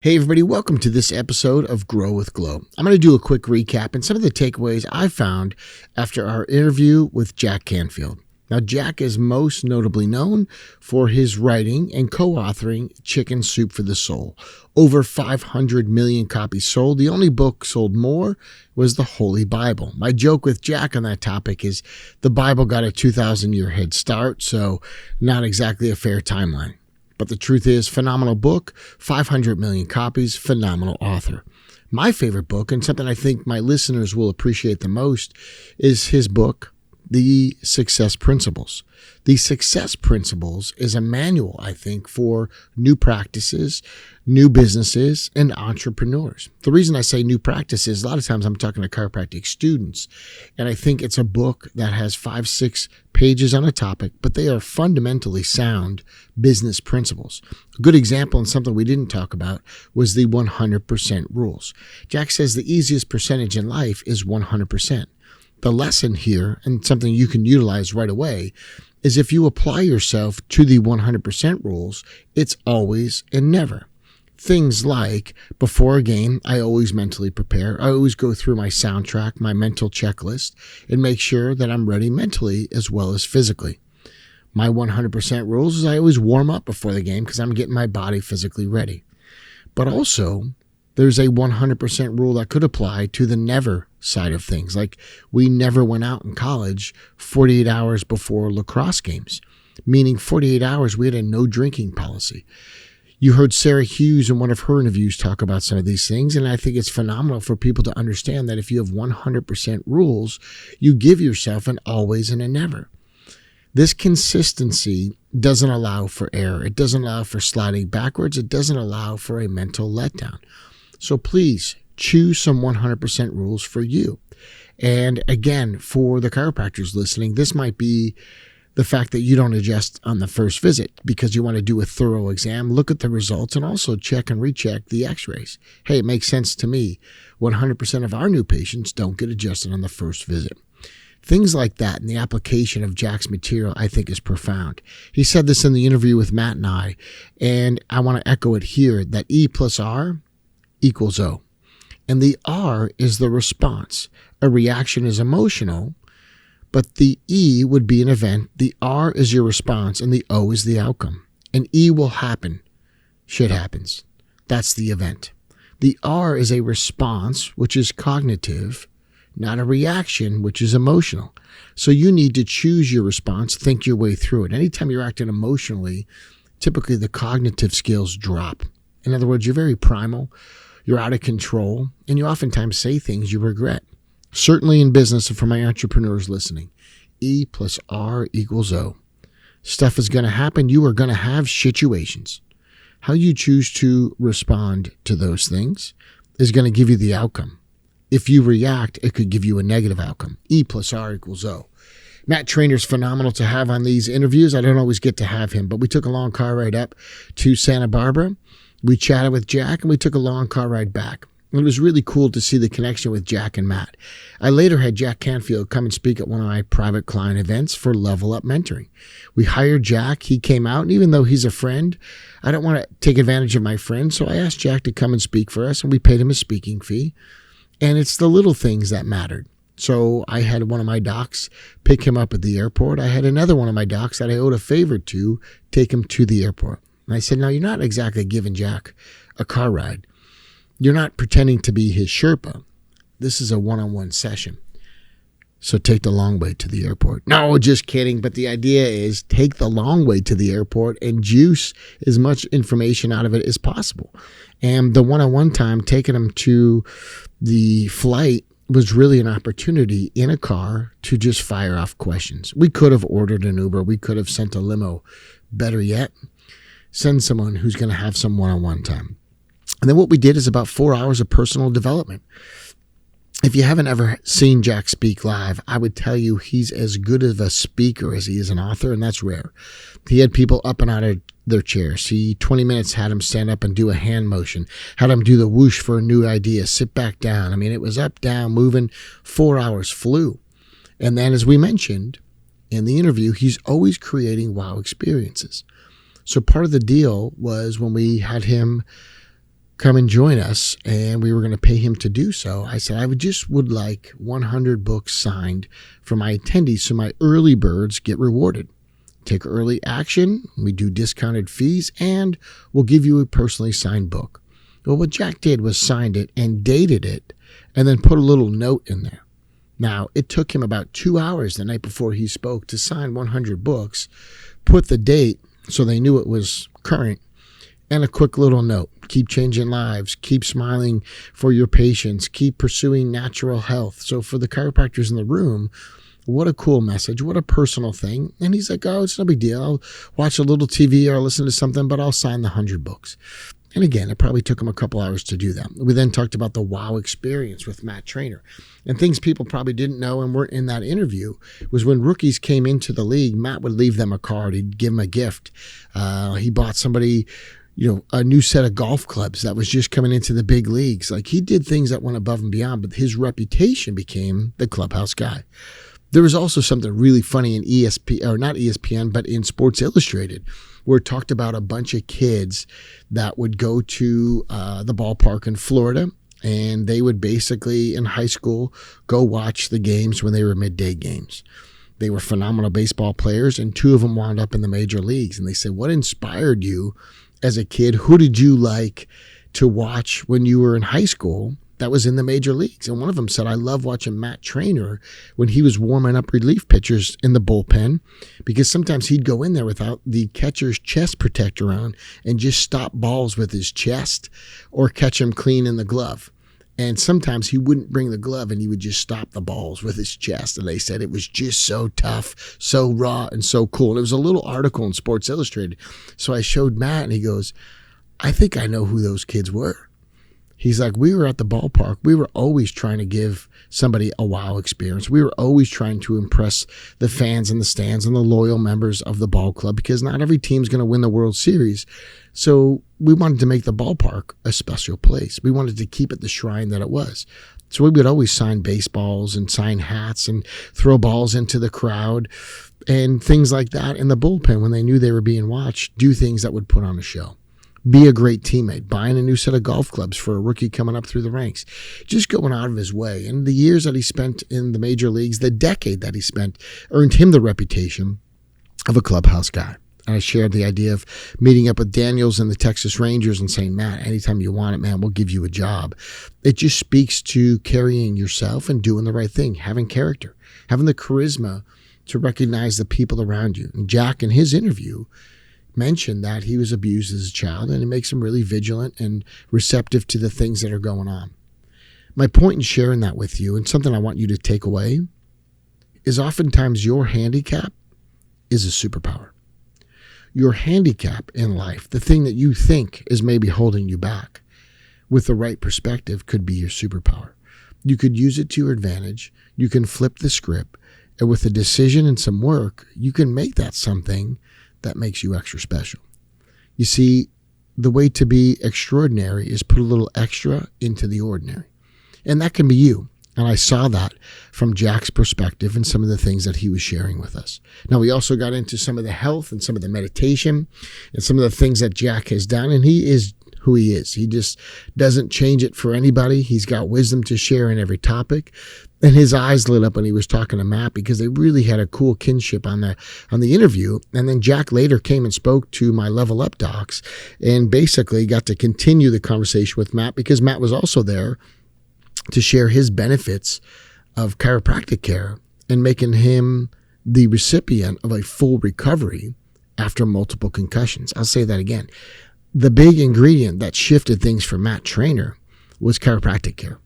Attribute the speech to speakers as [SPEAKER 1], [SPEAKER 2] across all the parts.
[SPEAKER 1] Hey everybody, welcome to this episode of Grow with Glow. I'm going to do a quick recap and some of the takeaways I found after our interview with Jack Canfield. Now, Jack is most notably known for his writing and co-authoring Chicken Soup for the Soul. Over 500 million copies sold. The only book sold more was the Holy Bible. My joke with Jack on that topic is the Bible got a 2,000-year head start, so not exactly a fair timeline. But the truth is, phenomenal book, 500 million copies, phenomenal author. My favorite book, and something I think my listeners will appreciate the most, is his book, The Success Principles. The Success Principles is a manual, I think, for new practices, new businesses, and entrepreneurs. The reason I say new practices, a lot of times I'm talking to chiropractic students, and I think it's a book that has 5-6 pages on a topic, but they are fundamentally sound business principles. A good example, and something we didn't talk about, was the 100% rules. Jack says the easiest percentage in life is 100%. The lesson here, and something you can utilize right away, is if you apply yourself to the 100% rules, it's always and never. Things like, before a game, I always mentally prepare. I always go through my soundtrack, my mental checklist, and make sure that I'm ready mentally as well as physically. My 100% rules is I always warm up before the game because I'm getting my body physically ready. But also, there's a 100% rule that could apply to the never side of things. Like, we never went out in college 48 hours before lacrosse games, meaning 48 hours we had a no drinking policy. You heard Sarah Hughes in one of her interviews talk about some of these things, and I think it's phenomenal for people to understand that if you have 100% rules, you give yourself an always and a never. This consistency doesn't allow for error. It doesn't allow for sliding backwards. It doesn't allow for a mental letdown. So please choose some 100% rules for you. And again, for the chiropractors listening, this might be the fact that you don't adjust on the first visit because you want to do a thorough exam, look at the results, and also check and recheck the x-rays. Hey, it makes sense to me. 100% of our new patients don't get adjusted on the first visit. Things like that and the application of Jack's material, I think, is profound. He said this in the interview with Matt and I want to echo it here, that E plus R equals O. And the R is the response. A reaction is emotional, but the E would be an event. The R is your response, and the O is the outcome. And E will happen. Shit happens. That's the event. The R is a response, which is cognitive, not a reaction, which is emotional. So you need to choose your response, think your way through it. Anytime you're acting emotionally, typically the cognitive skills drop. In other words, you're very primal, you're out of control, and you oftentimes say things you regret. Certainly in business, and for my entrepreneurs listening, E plus R equals O. Stuff is going to happen. You are going to have situations. How you choose to respond to those things is going to give you the outcome. If you react, it could give you a negative outcome. E plus R equals O. Matt Treanor's phenomenal to have on these interviews. I don't always get to have him, but we took a long car ride up to Santa Barbara. We chatted with Jack, and we took a long car ride back. It was really cool to see the connection with Jack and Matt. I later had Jack Canfield come and speak at one of my private client events for Level Up Mentoring. We hired Jack. He came out, and even though he's a friend, I don't want to take advantage of my friend, so I asked Jack to come and speak for us, and we paid him a speaking fee. And it's the little things that mattered. So I had one of my docs pick him up at the airport. I had another one of my docs that I owed a favor to take him to the airport. And I said, now, you're not exactly giving Jack a car ride. You're not pretending to be his Sherpa. This is a one-on-one session. So take the long way to the airport. No, just kidding. But the idea is take the long way to the airport and juice as much information out of it as possible. And the one-on-one time, taking him to the flight was really an opportunity in a car to just fire off questions. We could have ordered an Uber. We could have sent a limo. Better yet, send someone who's going to have some one-on-one time. And then what we did is about 4 hours of personal development. If you haven't ever seen Jack speak live, I would tell you he's as good of a speaker as he is an author, and that's rare. He had people up and out of their chairs. 20 minutes had him stand up and do a hand motion, had him do the whoosh for a new idea, sit back down. I mean, it was up, down, moving. 4 hours flew. And then, as we mentioned in the interview, he's always creating wow experiences. So part of the deal was when we had him come and join us, and we were going to pay him to do so. I said, I would like 100 books signed for my attendees so my early birds get rewarded. Take early action, we do discounted fees, and we'll give you a personally signed book. Well, what Jack did was signed it and dated it and then put a little note in there. Now, it took him about 2 hours the night before he spoke to sign 100 books, put the date so they knew it was current, and a quick little note. Keep changing lives. Keep smiling for your patients. Keep pursuing natural health. So for the chiropractors in the room, what a cool message. What a personal thing. And he's like, oh, it's no big deal. I'll watch a little TV or I'll listen to something, but I'll sign the 100 books. And again, it probably took him a couple hours to do that. We then talked about the wow experience with Matt Treanor. And things people probably didn't know and weren't in that interview was when rookies came into the league, Matt would leave them a card. He'd give them a gift. He bought somebody a new set of golf clubs that was just coming into the big leagues. Like, he did things that went above and beyond, but his reputation became the clubhouse guy. There was also something really funny in not ESPN, but in Sports Illustrated, where it talked about a bunch of kids that would go to the ballpark in Florida, and they would basically, in high school, go watch the games when they were midday games. They were phenomenal baseball players, and 2 of them wound up in the major leagues. And they said, what inspired you as a kid? Who did you like to watch when you were in high school that was in the major leagues? And one of them said, I love watching Matt Treanor when he was warming up relief pitchers in the bullpen, because sometimes he'd go in there without the catcher's chest protector on and just stop balls with his chest or catch them clean in the glove. And sometimes he wouldn't bring the glove and he would just stop the balls with his chest. And they said it was just so tough, so raw, and so cool. And it was a little article in Sports Illustrated. So I showed Matt and he goes, I think I know who those kids were. He's like, we were at the ballpark. We were always trying to give somebody a wow experience. We were always trying to impress the fans in the stands and the loyal members of the ball club, because not every team's going to win the World Series. So we wanted to make the ballpark a special place. We wanted to keep it the shrine that it was. So we would always sign baseballs and sign hats and throw balls into the crowd and things like that in the bullpen when they knew they were being watched, do things that would put on a show. Be a great teammate, buying a new set of golf clubs for a rookie coming up through the ranks, just going out of his way. And the years that he spent in the major leagues, the decade that he spent, earned him the reputation of a clubhouse guy. And I shared the idea of meeting up with Daniels and the Texas Rangers and saying, Matt, anytime you want it, man, we'll give you a job. It just speaks to carrying yourself and doing the right thing, having character, having the charisma to recognize the people around you. And Jack, in his interview, mentioned that he was abused as a child, and it makes him really vigilant and receptive to the things that are going on. My point in sharing that with you, and something I want you to take away, is oftentimes your handicap is a superpower. Your handicap in life, the thing that you think is maybe holding you back, with the right perspective could be your superpower. You could use it to your advantage. You can flip the script, and with a decision and some work, you can make that something that makes you extra special. You see, the way to be extraordinary is put a little extra into the ordinary. And that can be you. And I saw that from Jack's perspective and some of the things that he was sharing with us. Now, we also got into some of the health and some of the meditation and some of the things that Jack has done. And he is who he is. He just doesn't change it for anybody. He's got wisdom to share in every topic. And his eyes lit up when he was talking to Matt, because they really had a cool kinship on the interview. And then Jack later came and spoke to my Level Up docs and basically got to continue the conversation with Matt, because Matt was also there to share his benefits of chiropractic care and making him the recipient of a full recovery after multiple concussions. I'll say that again. The big ingredient that shifted things for Matt Treanor was chiropractic care.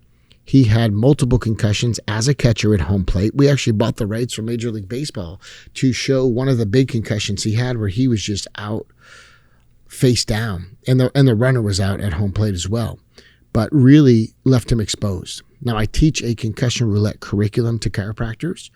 [SPEAKER 1] He had multiple concussions as a catcher at home plate. We actually bought the rights from Major League Baseball to show one of the big concussions he had, where he was just out face down, and the runner was out at home plate as well, but really left him exposed. Now, I teach a concussion roulette curriculum to chiropractors.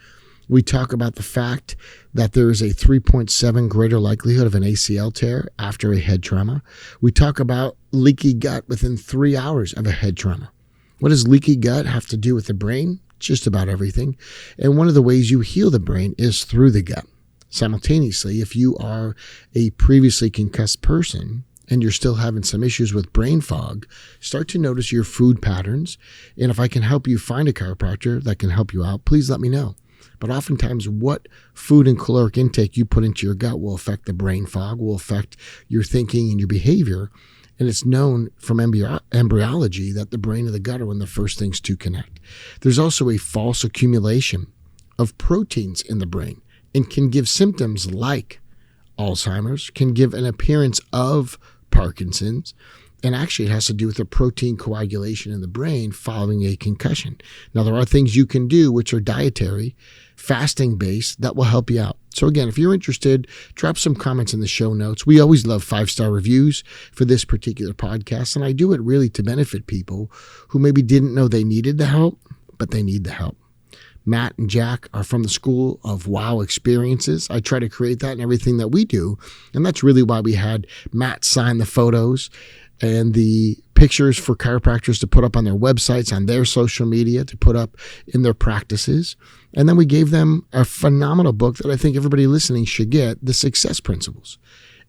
[SPEAKER 1] We talk about the fact that there is a 3.7 greater likelihood of an ACL tear after a head trauma. We talk about leaky gut within 3 hours of a head trauma. What does leaky gut have to do with the brain? Just about everything. And one of the ways you heal the brain is through the gut. Simultaneously, if you are a previously concussed person and you're still having some issues with brain fog, start to notice your food patterns. And if I can help you find a chiropractor that can help you out, please let me know. But oftentimes what food and caloric intake you put into your gut will affect the brain fog, will affect your thinking and your behavior. And it's known from embryology that the brain and the gut are one of the first things to connect. There's also a false accumulation of proteins in the brain and can give symptoms like Alzheimer's, can give an appearance of Parkinson's, and actually it has to do with the protein coagulation in the brain following a concussion. Now, there are things you can do which are dietary, fasting-based, that will help you out. So again, if you're interested, drop some comments in the show notes. We always love 5-star reviews for this particular podcast, and I do it really to benefit people who maybe didn't know they needed the help, but they need the help. Matt and Jack are from the school of wow experiences. I try to create that in everything that we do, and that's really why we had Matt sign the photos and the pictures for chiropractors to put up on their websites, on their social media, to put up in their practices. And then we gave them a phenomenal book that I think everybody listening should get, The Success Principles.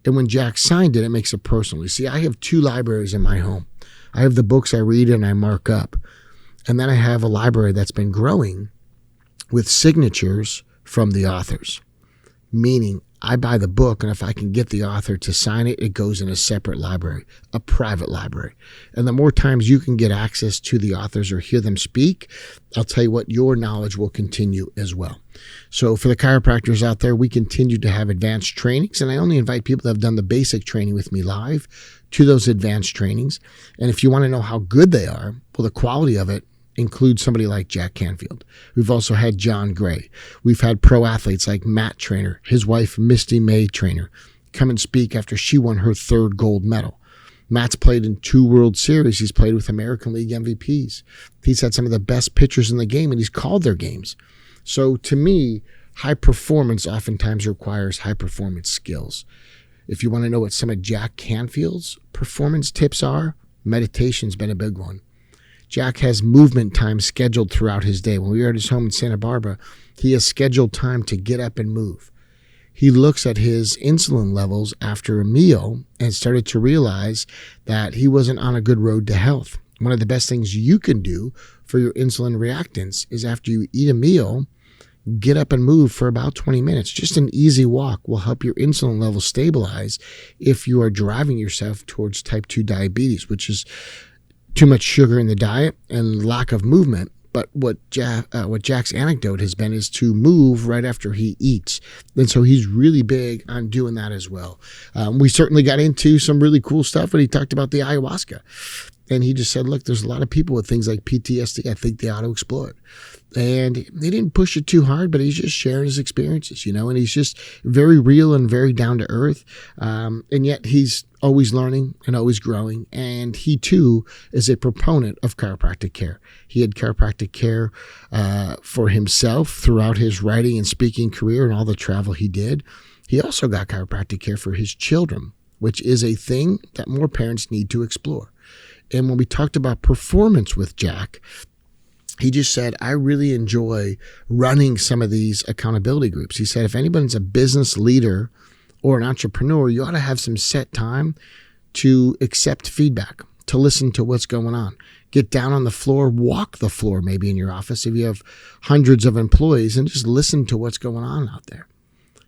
[SPEAKER 1] And when Jack signed it, it makes it personal. You see, I have 2 libraries in my home. I have the books I read and I mark up. And then I have a library that's been growing with signatures from the authors, meaning I buy the book, and if I can get the author to sign it, it goes in a separate library, a private library. And the more times you can get access to the authors or hear them speak, I'll tell you what, your knowledge will continue as well. So for the chiropractors out there, we continue to have advanced trainings, and I only invite people that have done the basic training with me live to those advanced trainings. And if you want to know how good they are, well, the quality of it includes somebody like Jack Canfield. We've also had John Gray. We've had pro athletes like Matt Treanor, his wife Misty May Treanor, come and speak after she won her 3rd gold medal. Matt's played in 2 World Series. He's played with American League MVPs. He's had some of the best pitchers in the game, and he's called their games. So to me, high performance oftentimes requires high performance skills. If you want to know what some of Jack Canfield's performance tips are, meditation's been a big one. Jack has movement time scheduled throughout his day. When we were at his home in Santa Barbara, he has scheduled time to get up and move. He looks at his insulin levels after a meal and started to realize that he wasn't on a good road to health. One of the best things you can do for your insulin reactance is after you eat a meal, get up and move for about 20 minutes. Just an easy walk will help your insulin levels stabilize if you are driving yourself towards type 2 diabetes, which is too much sugar in the diet and lack of movement. But what Jack's anecdote has been is to move right after he eats. And so he's really big on doing that as well. We certainly got into some really cool stuff when he talked about the ayahuasca. And he just said, look, there's a lot of people with things like PTSD. I think they ought to explore it. And he didn't push it too hard, but he's just sharing his experiences, and he's just very real and very down to earth. And yet he's always learning and always growing. And he too is a proponent of chiropractic care. He had chiropractic care for himself throughout his writing and speaking career and all the travel he did. He also got chiropractic care for his children, which is a thing that more parents need to explore. And when we talked about performance with Jack, he just said, I really enjoy running some of these accountability groups. He said, if anybody's a business leader or an entrepreneur, you ought to have some set time to accept feedback, to listen to what's going on. Get down on the floor, walk the floor maybe in your office if you have hundreds of employees, and just listen to what's going on out there.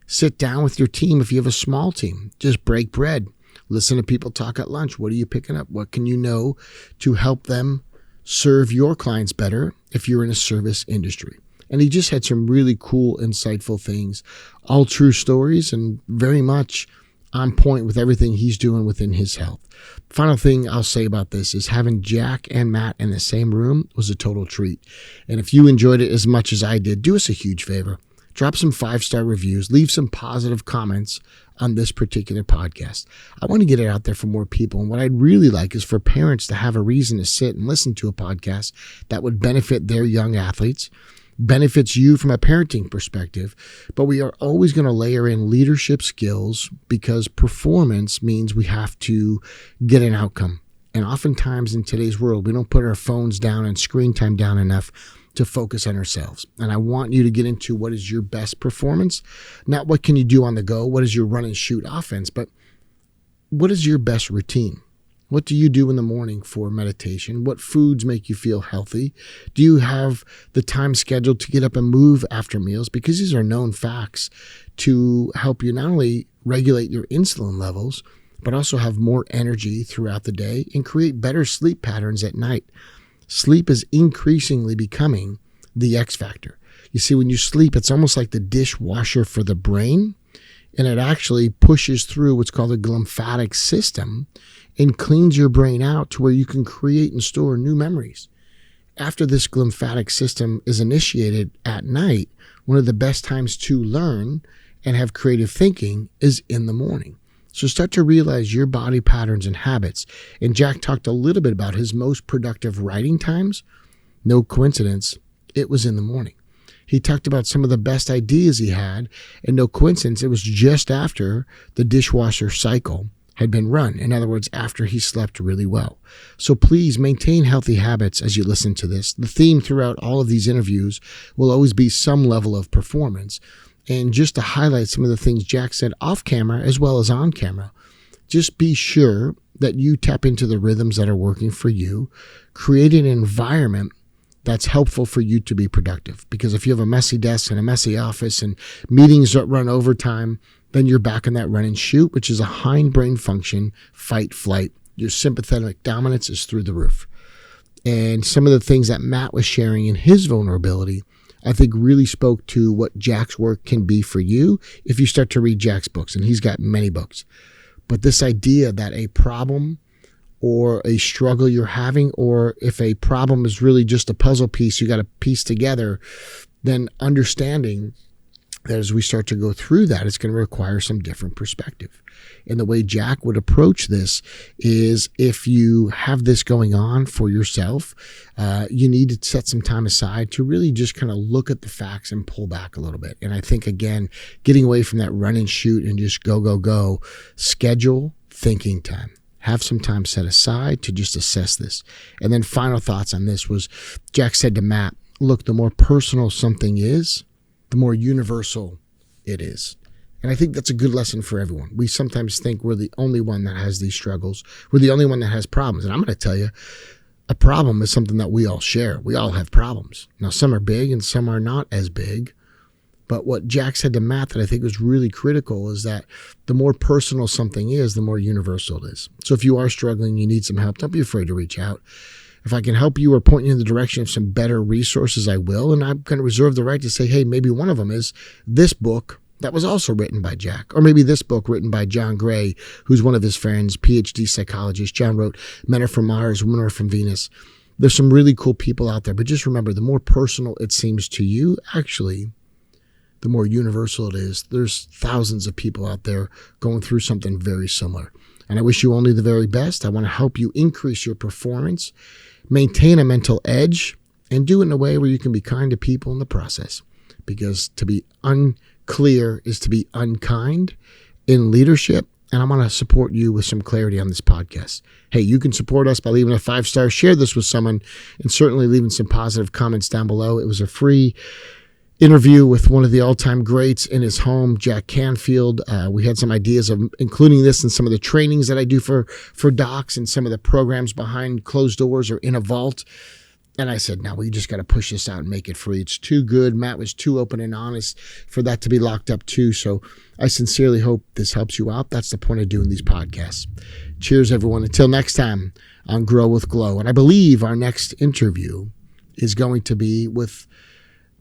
[SPEAKER 1] Sit down with your team if you have a small team. Just break bread. Listen to people talk at lunch. What are you picking up? What can you know to help them serve your clients better if you're in a service industry? And he just had some really cool, insightful things, all true stories and very much on point with everything he's doing within his health. Final thing I'll say about this is having Jack and Matt in the same room was a total treat. And if you enjoyed it as much as I did, do us a huge favor. Drop some 5-star reviews, leave some positive comments on this particular podcast. I want to get it out there for more people. And what I'd really like is for parents to have a reason to sit and listen to a podcast that would benefit their young athletes, benefits you from a parenting perspective. But we are always going to layer in leadership skills because performance means we have to get an outcome. And oftentimes in today's world, we don't put our phones down and screen time down enough to focus on ourselves. And I want you to get into what is your best performance, not what can you do on the go, what is your run and shoot offense, but what is your best routine? What do you do in the morning for meditation? What foods make you feel healthy? Do you have the time scheduled to get up and move after meals? Because these are known facts to help you not only regulate your insulin levels, but also have more energy throughout the day and create better sleep patterns at night. Sleep is increasingly becoming the X factor. You see, when you sleep, it's almost like the dishwasher for the brain, and it actually pushes through what's called the glymphatic system and cleans your brain out to where you can create and store new memories. After this glymphatic system is initiated at night, one of the best times to learn and have creative thinking is in the morning. So start to realize your body patterns and habits. And Jack talked a little bit about his most productive writing times. No coincidence, it was in the morning. He talked about some of the best ideas he had, and no coincidence, it was just after the dishwasher cycle had been run. In other words, after he slept really well. So please maintain healthy habits as you listen to this. The theme throughout all of these interviews will always be some level of performance. And just to highlight some of the things Jack said off camera as well as on camera, just be sure that you tap into the rhythms that are working for you. Create an environment that's helpful for you to be productive. Because if you have a messy desk and a messy office and meetings that run overtime, then you're back in that run and shoot, which is a hindbrain function, fight, flight. Your sympathetic dominance is through the roof. And some of the things that Matt was sharing in his vulnerability, I think really spoke to what Jack's work can be for you if you start to read Jack's books. And he's got many books. But this idea that a problem or a struggle you're having, or if a problem is really just a puzzle piece you got to piece together, then understanding that as we start to go through that, it's going to require some different perspective. And the way Jack would approach this is, if you have this going on for yourself, you need to set some time aside to really just kind of look at the facts and pull back a little bit. And I think, again, getting away from that run and shoot and just go, schedule thinking time. Have some time set aside to just assess this. And then final thoughts on this was, Jack said to Matt, look, the more personal something is, the more universal it is. And I think that's a good lesson for everyone. We sometimes think we're the only one that has these struggles. We're the only one that has problems. And I'm going to tell you, a problem is something that we all share. We all have problems. Now, some are big and some are not as big. But what Jack said to Matt that I think was really critical is that the more personal something is, the more universal it is. So if you are struggling, you need some help, don't be afraid to reach out. If I can help you or point you in the direction of some better resources, I will. And I'm going to reserve the right to say, hey, maybe one of them is this book that was also written by Jack. Or maybe this book written by John Gray, who's one of his friends, PhD psychologist. John wrote Men Are From Mars, Women Are From Venus. There's some really cool people out there. But just remember, the more personal it seems to you, actually, the more universal it is. There's thousands of people out there going through something very similar. And I wish you only the very best. I want to help you increase your performance, maintain a mental edge, and do it in a way where you can be kind to people in the process. Because to be unclear is to be unkind in leadership. And I'm going to support you with some clarity on this podcast. Hey, you can support us by leaving a 5-star, share this with someone, and certainly leaving some positive comments down below. It was a free interview with one of the all-time greats in his home, Jack Canfield. We had some ideas of including this in some of the trainings that I do for docs and some of the programs behind closed doors or in a vault. And I said, no, we just got to push this out and make it free. It's too good. Matt was too open and honest for that to be locked up too. So I sincerely hope this helps you out. That's the point of doing these podcasts. Cheers, everyone. Until next time on Grow with Glow. And I believe our next interview is going to be with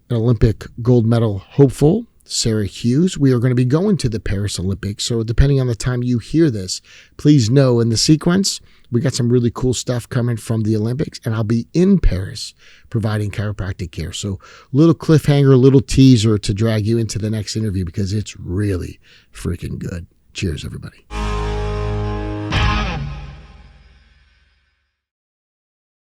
[SPEAKER 1] an Olympic gold medal hopeful, Sarah Hughes. We are going to be going to the Paris Olympics. So depending on the time you hear this, please know in the sequence, we got some really cool stuff coming from the Olympics, and I'll be in Paris providing chiropractic care. So little cliffhanger, little teaser to drag you into the next interview because it's really freaking good. Cheers, everybody.